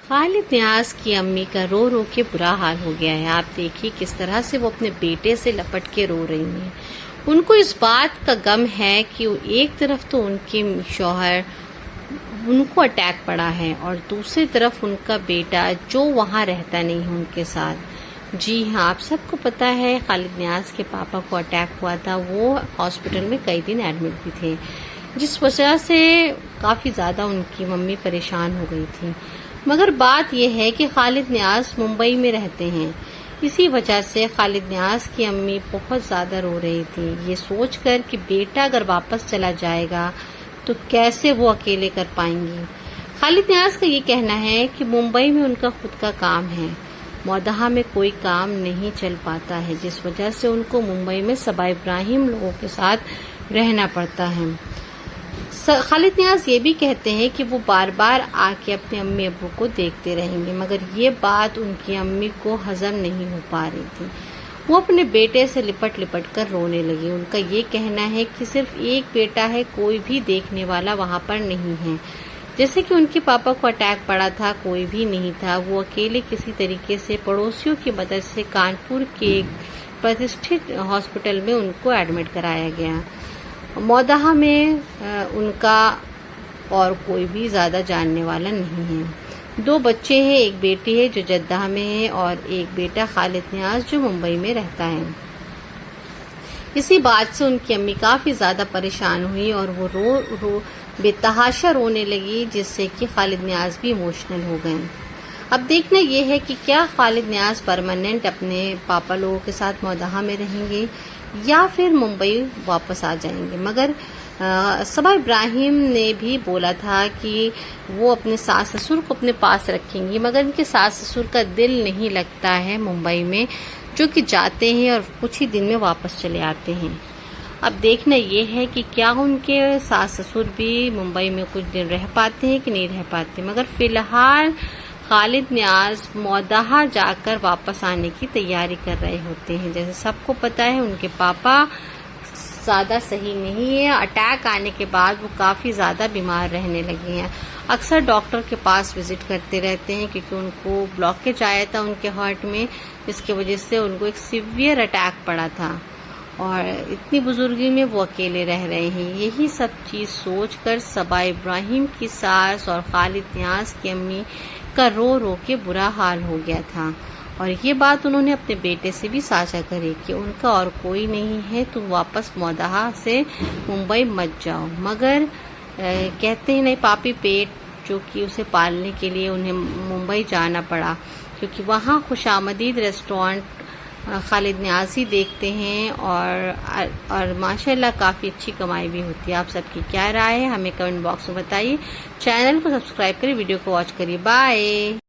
خالد نیاز کی امی کا رو رو کے برا حال ہو گیا ہے۔ آپ دیکھیے کس طرح سے وہ اپنے بیٹے سے لپٹ کے رو رہی ہیں۔ ان کو اس بات کا غم ہے کہ ایک طرف تو ان کے شوہر ان کو اٹیک پڑا ہے اور دوسری طرف ان کا بیٹا جو وہاں رہتا نہیں ہے ان کے ساتھ۔ جی ہاں، آپ سب کو پتہ ہے خالد نیاز کے پاپا کو اٹیک ہوا تھا۔ وہ ہاسپٹل میں کئی دن ایڈمٹ بھی تھے، جس وجہ سے کافی زیادہ ان کی ممی پریشان ہو گئی تھی۔ مگر بات یہ ہے کہ خالد نیاز ممبئی میں رہتے ہیں، اسی وجہ سے خالد نیاز کی امی بہت زیادہ رو رہی تھی، یہ سوچ کر کہ بیٹا اگر واپس چلا جائے گا تو کیسے وہ اکیلے کر پائیں گی۔ خالد نیاز کا یہ کہنا ہے کہ ممبئی میں ان کا خود کا کام ہے، مودھا میں کوئی کام نہیں چل پاتا ہے، جس وجہ سے ان کو ممبئی میں صبا ابراہیم لوگوں کے ساتھ رہنا پڑتا ہے۔ خالد نیاز یہ بھی کہتے ہیں کہ وہ بار بار آ کے اپنے امی ابو کو دیکھتے رہیں گے، مگر یہ بات ان کی امی کو ہضم نہیں ہو پا رہی تھی۔ وہ اپنے بیٹے سے لپٹ لپٹ کر رونے لگی۔ ان کا یہ کہنا ہے کہ صرف ایک بیٹا ہے، کوئی بھی دیکھنے والا وہاں پر نہیں ہے۔ جیسے کہ ان کے پاپا کو اٹیک پڑا تھا، کوئی بھی نہیں تھا، وہ اکیلے کسی طریقے سے پڑوسیوں کی مدد سے کانپور کے ایک پرتشٹھت ہاسپٹل میں ان کو ایڈمٹ کرایا گیا۔ مودھا میں ان کا اور کوئی بھی زیادہ جاننے والا نہیں ہے۔ 2 بچے ہیں، ایک بیٹی ہے جو جدہ میں ہے اور ایک بیٹا خالد نیاز جو ممبئی میں رہتا ہے۔ اسی بات سے ان کی امی کافی زیادہ پریشان ہوئی اور وہ رو بے تحاشا رونے لگی، جس سے کہ خالد نیاز بھی ایموشنل ہو گئے۔ اب دیکھنا یہ ہے کہ کیا خالد نیاز پرماننٹ اپنے پاپا لوگوں کے ساتھ مودھا میں رہیں گے یا پھر ممبئی واپس آ جائیں گے۔ مگر صبا ابراہیم نے بھی بولا تھا کہ وہ اپنے ساس سسر کو اپنے پاس رکھیں گی، مگر ان کے ساس سسر کا دل نہیں لگتا ہے ممبئی میں، جو کہ جاتے ہیں اور کچھ ہی دن میں واپس چلے آتے ہیں۔ اب دیکھنا یہ ہے کہ کیا ان کے ساس سسر بھی ممبئی میں کچھ دن رہ پاتے ہیں کہ نہیں رہ پاتے، مگر فی الحال خالد نیاز مودھا جا کر واپس آنے کی تیاری کر رہے ہوتے ہیں۔ جیسے سب کو پتہ ہے ان کے پاپا زیادہ صحیح نہیں ہے، اٹیک آنے کے بعد وہ کافی زیادہ بیمار رہنے لگے ہیں۔ اکثر ڈاکٹر کے پاس وزٹ کرتے رہتے ہیں کیونکہ ان کو بلاکیج آیا تھا ان کے ہارٹ میں، جس کی وجہ سے ان کو ایک سیویئر اٹیک پڑا تھا اور اتنی بزرگی میں وہ اکیلے رہ رہے ہیں۔ یہی سب چیز سوچ کر صبا ابراہیم کی ساس اور خالد نیاز کی امی کا رو رو کے برا حال ہو گیا تھا، اور یہ بات انہوں نے اپنے بیٹے سے بھی ساجھا کری کہ ان کا اور کوئی نہیں ہے، تم واپس مودھا سے ممبئی مت جاؤ۔ مگر کہتے ہیں نہیں، پاپی پیٹ جو کہ اسے پالنے کے لیے انہیں ممبئی جانا پڑا، کیونکہ وہاں خوش آمدید ریسٹورانٹ خالد نیاز ہی دیکھتے ہیں اور ماشاءاللہ کافی اچھی کمائی بھی ہوتی ہے۔ آپ سب کی کیا رائے ہے ہمیں کمنٹ باکس میں بتائیے۔ چینل کو سبسکرائب کریے، ویڈیو کو واچ کریے۔ بائے۔